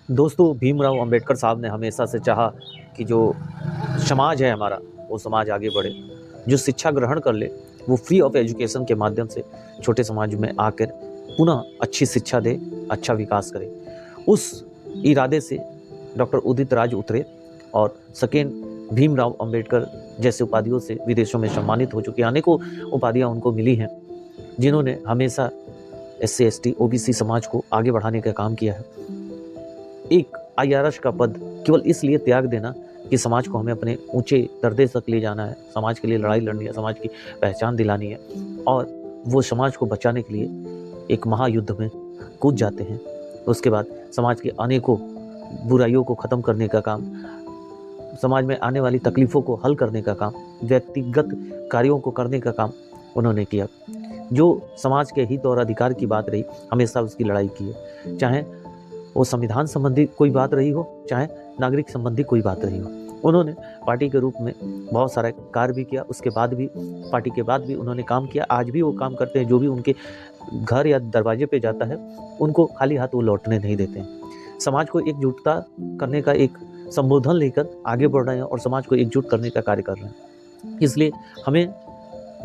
दोस्तों, भीमराव अंबेडकर साहब ने हमेशा से चाहा कि जो समाज है हमारा, वो समाज आगे बढ़े। जो शिक्षा ग्रहण कर ले, वो फ्री ऑफ एजुकेशन के माध्यम से छोटे समाज में आकर पुनः अच्छी शिक्षा दे, अच्छा विकास करे। उस इरादे से डॉक्टर उदित राज उतरे और सेकेंड भीमराव अंबेडकर जैसे उपाधियों से विदेशों में सम्मानित हो चुके अनेकों उपाधियां उनको मिली हैं, जिन्होंने हमेशा SC ST OBC समाज को आगे बढ़ाने का काम किया है। एक IRS का पद केवल इसलिए त्याग देना कि समाज को हमें अपने ऊंचे दर्जे तक ले जाना है, समाज के लिए लड़ाई लड़नी है, समाज की पहचान दिलानी है, और वो समाज को बचाने के लिए एक महायुद्ध में कूद जाते हैं। उसके बाद समाज के अनेकों बुराइयों को ख़त्म करने का काम, समाज में आने वाली तकलीफ़ों को हल करने का काम, व्यक्तिगत कार्यों को करने का काम उन्होंने किया। जो समाज के हित और अधिकार की बात रही, हमेशा उसकी लड़ाई की है, चाहे वो संविधान संबंधी कोई बात रही हो, चाहे नागरिक संबंधी कोई बात रही हो। उन्होंने पार्टी के रूप में बहुत सारा कार्य भी किया, उसके बाद भी पार्टी के बाद भी उन्होंने काम किया। आज भी वो काम करते हैं। जो भी उनके घर या दरवाजे पे जाता है, उनको खाली हाथ वो लौटने नहीं देते हैं। समाज को एकजुटता करने का एक संबोधन लेकर आगे बढ़ रहे हैं और समाज को एकजुट करने का कार्य कर रहे हैं। इसलिए हमें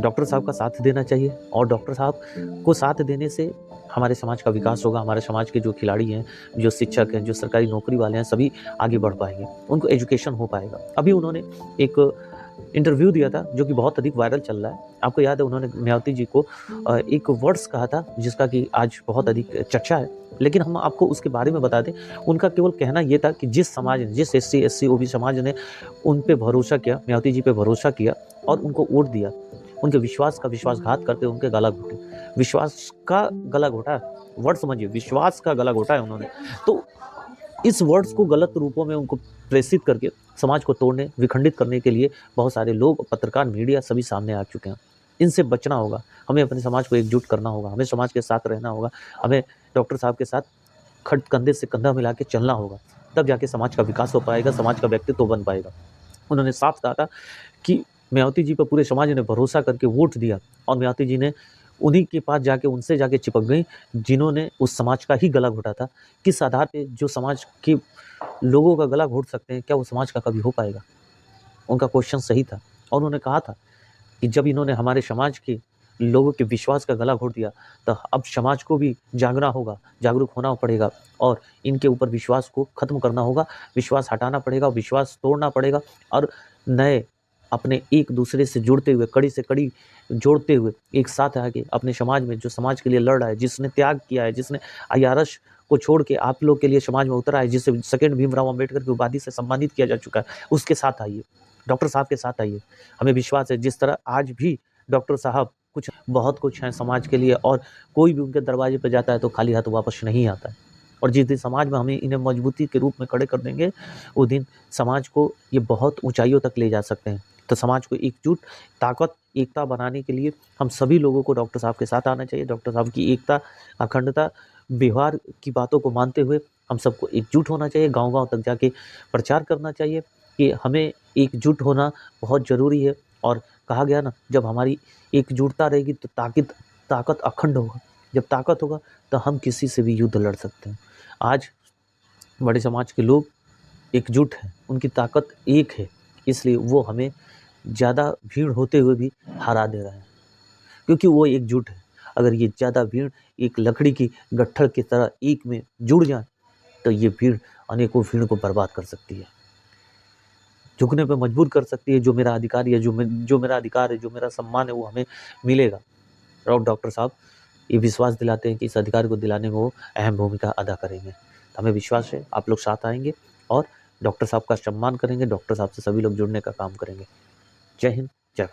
डॉक्टर साहब का साथ देना चाहिए, और डॉक्टर साहब को साथ देने से हमारे समाज का विकास होगा। हमारे समाज के जो खिलाड़ी हैं, जो शिक्षक हैं, जो सरकारी नौकरी वाले हैं, सभी आगे बढ़ पाएंगे, उनको एजुकेशन हो पाएगा। अभी उन्होंने एक इंटरव्यू दिया था जो कि बहुत अधिक वायरल चल रहा है। आपको याद है, उन्होंने मायावती जी को एक वर्ड्स कहा था जिसका कि आज बहुत अधिक चर्चा है। लेकिन हम आपको उसके बारे में बता दें, उनका केवल कहना ये था कि जिस समाज ने, जिस SC SC OBC समाज ने उन पे भरोसा किया, मायावती जी पे भरोसा किया और उनको वोट दिया, उनके विश्वास का विश्वासघात करते उनके गला घोटे। विश्वास का गला घोटा, वर्ड समझिए, विश्वास का गला घोटा है उन्होंने। तो इस वर्ड्स को गलत रूपों में उनको प्रेषित करके समाज को तोड़ने, विखंडित करने के लिए बहुत सारे लोग, पत्रकार, मीडिया सभी सामने आ चुके हैं। इनसे बचना होगा। हमें अपने समाज को एकजुट करना होगा, हमें समाज के साथ रहना होगा, हमें डॉक्टर साहब के साथ कंधे से कंधा मिला के चलना होगा। तब जाके समाज का विकास हो पाएगा, समाज का व्यक्तित्व बन पाएगा। उन्होंने साफ कहा था कि मायावती जी पर पूरे समाज ने भरोसा करके वोट दिया, और मायावती जी ने उन्हीं के पास जाके, उनसे जाके चिपक गई जिन्होंने उस समाज का ही गला घोटा था। किस आधार पे जो समाज के लोगों का गला घोट सकते हैं, क्या वो समाज का कभी हो पाएगा? उनका क्वेश्चन सही था। और उन्होंने कहा था कि जब इन्होंने हमारे समाज के लोगों के विश्वास का गला घोट दिया, तो अब समाज को भी जागना होगा, जागरूक होना पड़ेगा, और इनके ऊपर विश्वास को खत्म करना होगा, विश्वास हटाना पड़ेगा, विश्वास तोड़ना पड़ेगा, और नए अपने एक दूसरे से जुड़ते हुए, कड़ी से कड़ी जोड़ते हुए एक साथ आके अपने समाज में, जो समाज के लिए लड़ रहा है, जिसने त्याग किया है, जिसने IRS को छोड़ के आप लोग के लिए समाज में उतरा है, जिसे सेकेंड भीमराव अंबेडकर की उपाधि से सम्मानित किया जा चुका है, उसके साथ आइए, डॉक्टर साहब के साथ आइए। हमें विश्वास है, जिस तरह आज भी डॉक्टर साहब बहुत कुछ हैं समाज के लिए, और कोई भी उनके दरवाजे पर जाता है तो खाली हाथ वापस नहीं आता है। और जिस दिन समाज में हमें इन्हें मजबूती के रूप में खड़े कर देंगे, उस दिन समाज को ये बहुत ऊंचाइयों तक ले जा सकते हैं। तो समाज को एकजुट, ताकत, एकता बनाने के लिए हम सभी लोगों को डॉक्टर साहब के साथ आना चाहिए। डॉक्टर साहब की एकता, अखंडता, व्यवहार की बातों को मानते हुए हम सबको एकजुट होना चाहिए। गांव-गांव तक जाके प्रचार करना चाहिए कि हमें एकजुट होना बहुत ज़रूरी है। और कहा गया ना, जब हमारी एकजुटता रहेगी तो ताकत अखंड होगा। जब ताकत होगा तो हम किसी से भी युद्ध लड़ सकते हैं। आज बड़े समाज के लोग एकजुट हैं, उनकी ताकत एक है, इसलिए वो हमें ज़्यादा भीड़ होते हुए भी हरा दे रहे हैं, क्योंकि वो एकजुट है। अगर ये ज़्यादा भीड़ एक लकड़ी की गट्ठर की तरह एक में जुड़ जाए, तो ये भीड़ अनेकों भीड़ को बर्बाद कर सकती है, झुकने पे मजबूर कर सकती है। जो मेरा अधिकार है, जो मेरा अधिकार है, जो मेरा सम्मान है, वो हमें मिलेगा। और डॉक्टर साहब ये विश्वास दिलाते हैं कि इस अधिकार को दिलाने में वो अहम भूमिका अदा करेंगे। तो हमें विश्वास है आप लोग साथ आएँगे और डॉक्टर साहब का सम्मान करेंगे, डॉक्टर साहब से सभी लोग जुड़ने का काम करेंगे। जय हिंद, जय भारत।